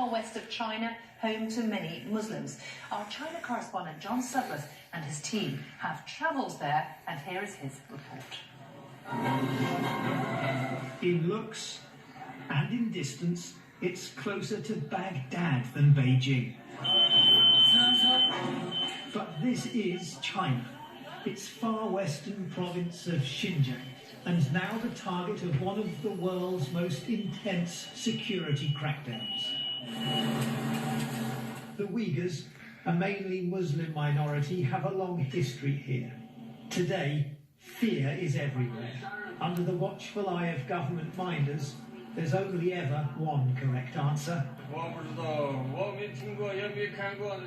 far west of China, home to many Muslims. Our China correspondent John Sudworth and his team have travelled there, and here is his report. In looks and in distance, it's closer to Baghdad than Beijing. But this is China, its far western province of Xinjiang, and now the target of one of the world's most intense security crackdowns. The Uyghurs, a mainly Muslim minority, have a long history here. Today, fear is everywhere. Under the watchful eye of government minders, there's only ever one correct answer.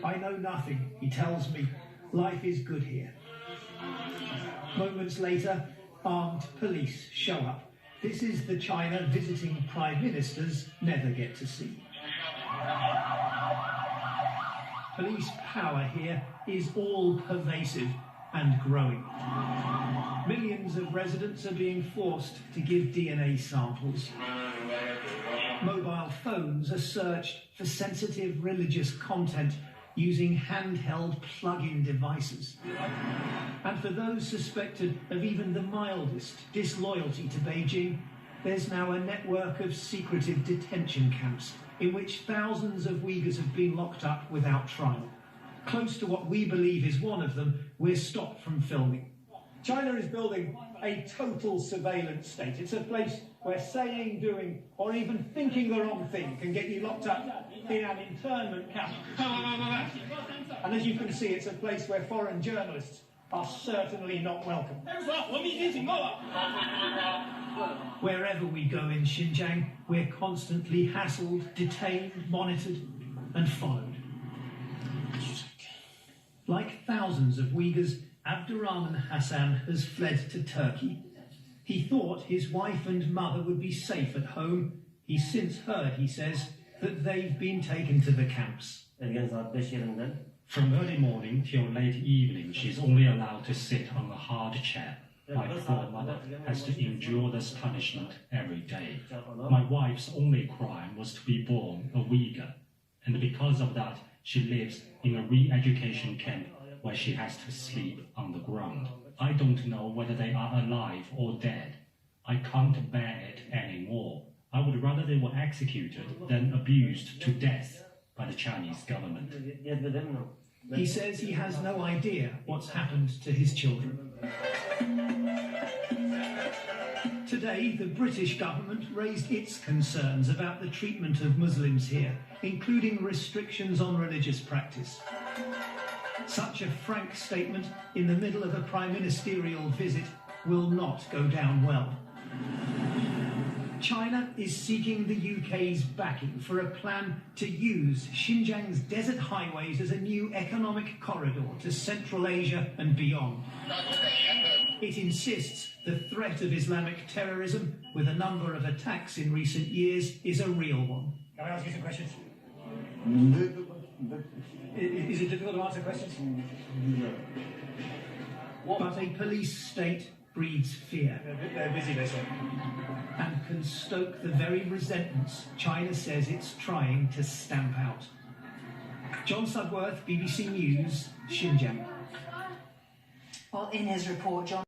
I know nothing, he tells me. Life is good here. Moments later, armed police show up. This is the China visiting prime ministers never get to see. Police power here is all-pervasive and growing. Millions of residents are being forced to give DNA samples. Mobile phones are searched for sensitive religious content using handheld plug-in devices. And for those suspected of even the mildest disloyalty to Beijing, there's now a network of secretive detention camps in which thousands of Uyghurs have been locked up without trial. Close to what we believe is one of them, we're stopped from filming. China is building a total surveillance state. It's a place where saying, doing, or even thinking the wrong thing can get you locked up in an internment camp. And as you can see, it's a place where foreign journalists are certainly not welcome. Wherever we go in Xinjiang, we're constantly hassled, detained, monitored, and followed. Like thousands of Uyghurs, Abdurahman Hasan has fled to Turkey. He thought his wife and mother would be safe at home. He's since heard, he says, that they've been taken to the camps. From early morning till late evening, she's only allowed to sit on a hard chair. My poor mother has to endure this punishment every day. My wife's only crime was to be born a Uyghur, and because of that, she lives in a re-education camp where she has to sleep on the ground. I don't know whether they are alive or dead. I can't bear it anymore. I would rather they were executed than abused to death by the Chinese government. He says he has no idea what's happened to his children. Today, the British government raised its concerns about the treatment of Muslims here, including restrictions on religious practice. Such a frank statement in the middle of a prime ministerial visit will not go down well. China is seeking the UK's backing for a plan to use Xinjiang's desert highways as a new economic corridor to Central Asia and beyond. It insists the threat of Islamic terrorism, with a number of attacks in recent years, is a real one. Can I ask you some questions? Is it difficult to answer questions? But a police state breeds fear. They're busy, they say. And can stoke the very resentments China says it's trying to stamp out. John Sudworth, BBC News, Xinjiang. Well, in his report, John